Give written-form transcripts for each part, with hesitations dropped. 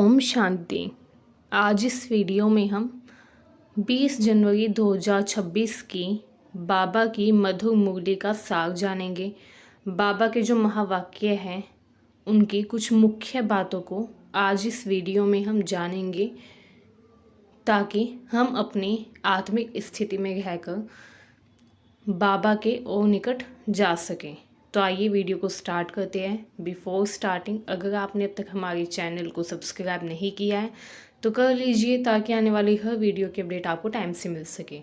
ओम शांति। आज इस वीडियो में हम 20 जनवरी 2026 की बाबा की मधुर मुरली का सार जानेंगे। बाबा के जो महावाक्य हैं उनकी कुछ मुख्य बातों को आज इस वीडियो में हम जानेंगे, ताकि हम अपनी आत्मिक स्थिति में रहकर बाबा के और निकट जा सकें। तो आइए वीडियो को स्टार्ट करते हैं। बिफोर स्टार्टिंग, अगर आपने अब तक हमारे चैनल को सब्सक्राइब नहीं किया है तो कर लीजिए, ताकि आने वाली हर वीडियो की अपडेट आपको टाइम से मिल सके।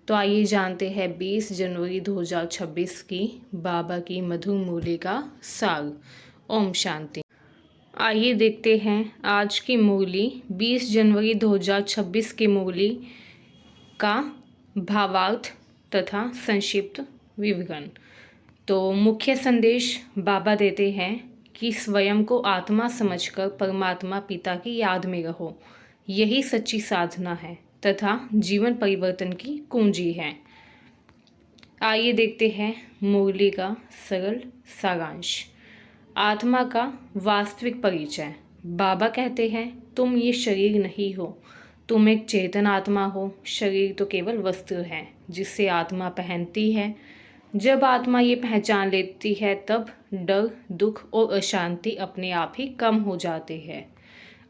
तो आइए जानते हैं 20 जनवरी 2026 की बाबा की मधुर मुरली का सार। ओम शांति। आइए देखते हैं आज की मुरली 20 जनवरी 2026 की मुरली का भावार्थ तथा संक्षिप्त विवरण। तो मुख्य संदेश बाबा देते हैं कि स्वयं को आत्मा समझकर परमात्मा पिता की याद में रहो। यही सच्ची साधना है तथा जीवन परिवर्तन की कुंजी है। आइए देखते हैं मुरली का सरल सारांश। आत्मा का वास्तविक परिचय। बाबा कहते हैं, तुम ये शरीर नहीं हो, तुम एक चेतन आत्मा हो। शरीर तो केवल वस्त्र है जिसे आत्मा पहनती है। जब आत्मा ये पहचान लेती है तब डर, दुख और अशांति अपने आप ही कम हो जाते हैं।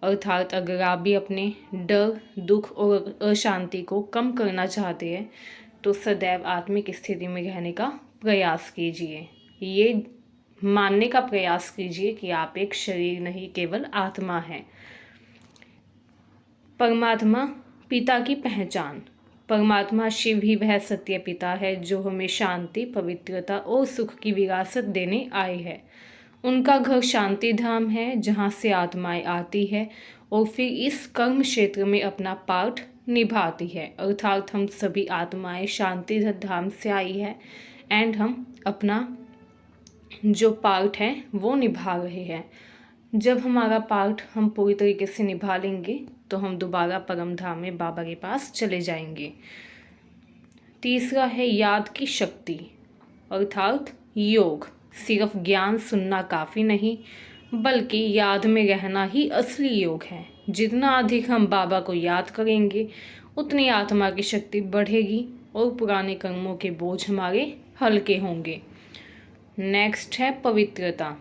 अर्थात अगर आप भी अपने डर, दुख और अशांति को कम करना चाहते हैं तो सदैव आत्मिक स्थिति में रहने का प्रयास कीजिए। ये मानने का प्रयास कीजिए कि आप एक शरीर नहीं, केवल आत्मा है। परमात्मा पिता की पहचान। परमात्मा शिव ही वह सत्य पिता है जो हमें शांति, पवित्रता और सुख की विरासत देने आए हैं। उनका घर शांति धाम है, जहाँ से आत्माएं आती है और फिर इस कर्म क्षेत्र में अपना पार्ट निभाती है। अर्थात हम सभी आत्माएं शांति धाम से आई है एंड हम अपना जो पार्ट है वो निभा रहे हैं। जब हमारा पार्ट हम पूरी तरीके से निभा लेंगे तो हम दोबारा परम धाम में बाबा के पास चले जाएंगे। तीसरा है याद की शक्ति, अर्थात योग। सिर्फ ज्ञान सुनना काफ़ी नहीं, बल्कि याद में रहना ही असली योग है। जितना अधिक हम बाबा को याद करेंगे उतनी आत्मा की शक्ति बढ़ेगी और पुराने कर्मों के बोझ हमारे हल्के होंगे। नेक्स्ट है पवित्रता।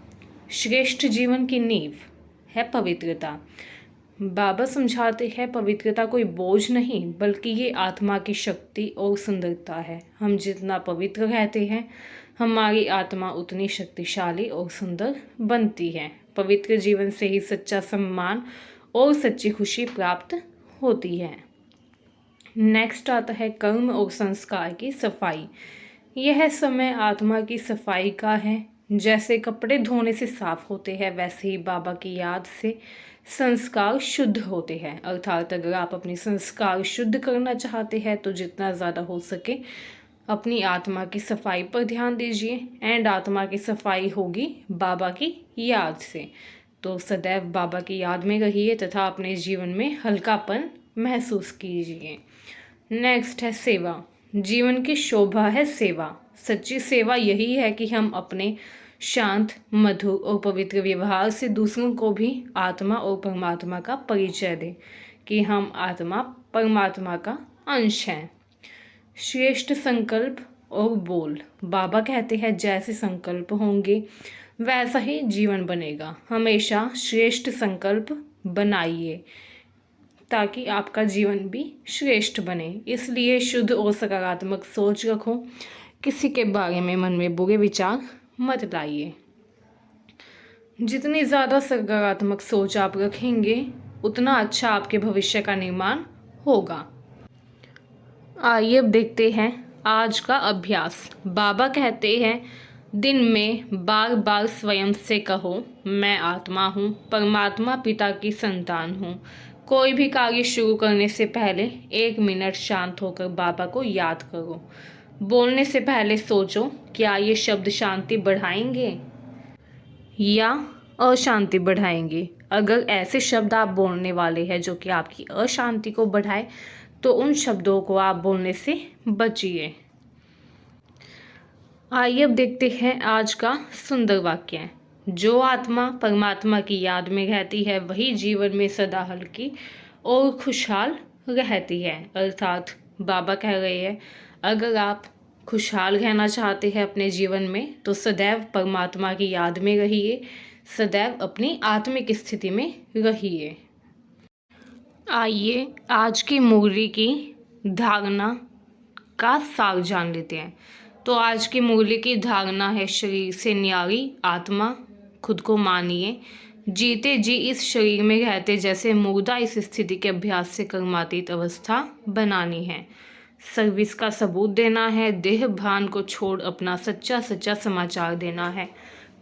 श्रेष्ठ जीवन की नींव है पवित्रता। बाबा समझाते हैं, पवित्रता कोई बोझ नहीं बल्कि ये आत्मा की शक्ति और सुंदरता है। हम जितना पवित्र रहते हैं हमारी आत्मा उतनी शक्तिशाली और सुंदर बनती है। पवित्र जीवन से ही सच्चा सम्मान और सच्ची खुशी प्राप्त होती है। नेक्स्ट आता है कर्म और संस्कार की सफाई। यह समय आत्मा की सफाई का है। जैसे कपड़े धोने से साफ होते हैं, वैसे ही बाबा की याद से संस्कार शुद्ध होते हैं। अर्थात अगर आप अपने संस्कार शुद्ध करना चाहते हैं तो जितना ज़्यादा हो सके अपनी आत्मा की सफाई पर ध्यान दीजिए। एंड आत्मा की सफाई होगी बाबा की याद से। तो सदैव बाबा की याद में रहिए तथा अपने जीवन में हल्कापन महसूस कीजिए। नेक्स्ट है सेवा। जीवन की शोभा है सेवा। सच्ची सेवा यही है कि हम अपने शांत, मधुर और पवित्र व्यवहार से दूसरों को भी आत्मा और परमात्मा का परिचय दें कि हम आत्मा परमात्मा का अंश हैं। श्रेष्ठ संकल्प और बोल। बाबा कहते हैं, जैसे संकल्प होंगे वैसा ही जीवन बनेगा। हमेशा श्रेष्ठ संकल्प बनाइए ताकि आपका जीवन भी श्रेष्ठ बने। इसलिए शुद्ध और सकारात्मक सोच रखो। किसी के बारे में मन में बुरे विचार मत लाइए। जितनी ज़्यादा सकारात्मक सोच आप रखेंगे उतना अच्छा आपके भविष्य का निर्माण होगा। आइए अब देखते हैं आज का अभ्यास। बाबा कहते हैं, दिन में बार बार स्वयं से कहो, मैं आत्मा हूँ, परमात्मा पिता की संतान हूँ। कोई भी कार्य शुरू करने से पहले 1 मिनट शांत होकर बाबा को याद करो। बोलने से पहले सोचो, क्या ये शब्द शांति बढ़ाएंगे या अशांति बढ़ाएंगे। अगर ऐसे शब्द आप बोलने वाले हैं जो कि आपकी अशांति को बढ़ाए तो उन शब्दों को आप बोलने से बचिए। आइए अब देखते हैं आज का सुंदर वाक्य। जो आत्मा परमात्मा की याद में रहती है वही जीवन में सदा हल्की और खुशहाल रहती है। अर्थात बाबा कह रहे हैं, अगर आप खुशहाल रहना चाहते हैं अपने जीवन में तो सदैव परमात्मा की याद में रहिए, सदैव अपनी आत्मिक स्थिति में रहिए। आइए आज की मुरली की धारणा का सार जान लेते हैं। तो आज की मुरली की धारणा है, शरीर से न्यारी आत्मा खुद को मानिए, जीते जी इस शरीर में रहते जैसे मुर्दा इस स्थिति के अभ्यास से कर्मातीत अवस्था बनानी है। सर्विस का सबूत देना है, देह भान को छोड़ अपना सच्चा सच्चा समाचार देना है,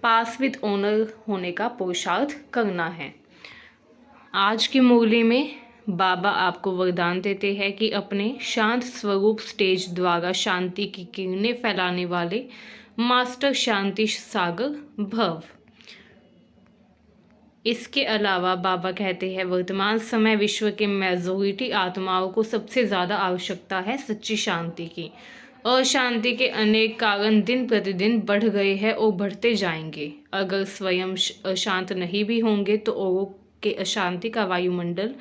पास विद ऑनर होने का पुरुषार्थ करना है। आज की मुरली में बाबा आपको वरदान देते हैं कि अपने शांत स्वरूप स्टेज द्वारा शांति की किरणें फैलाने वाले मास्टर शांति सागर भव। इसके अलावा बाबा कहते हैं, वर्तमान समय विश्व के मेजोरिटी आत्माओं को सबसे ज़्यादा आवश्यकता है सच्ची शांति की। अशांति के अनेक कारण दिन प्रतिदिन बढ़ गए हैं और बढ़ते जाएंगे। अगर स्वयं अशांत नहीं भी होंगे तो औरों के अशांति का वायुमंडल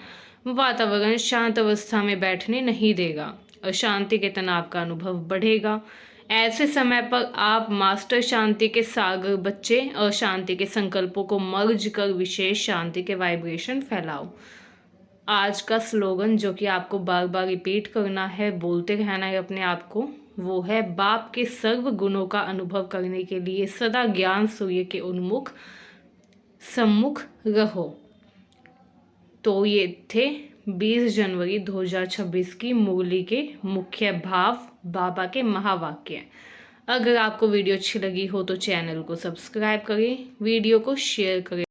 वातावरण शांत अवस्था में बैठने नहीं देगा। अशांति के तनाव का अनुभव बढ़ेगा। ऐसे समय पर आप मास्टर शांति के सागर बच्चे अशांति के संकल्पों को मर्ज कर विशेष शांति के वाइब्रेशन फैलाओ। आज का स्लोगन जो कि आपको बार बार रिपीट करना है, बोलते रहना है अपने आप को, वो है, बाप के सर्व गुणों का अनुभव करने के लिए सदा ज्ञान सूर्य के उन्मुख सम्मुख रहो। तो ये थे 20 जनवरी 2026 की मुरली के मुख्य भाव, बाबा के महावाक्य। अगर आपको वीडियो अच्छी लगी हो तो चैनल को सब्सक्राइब करें, वीडियो को शेयर करें।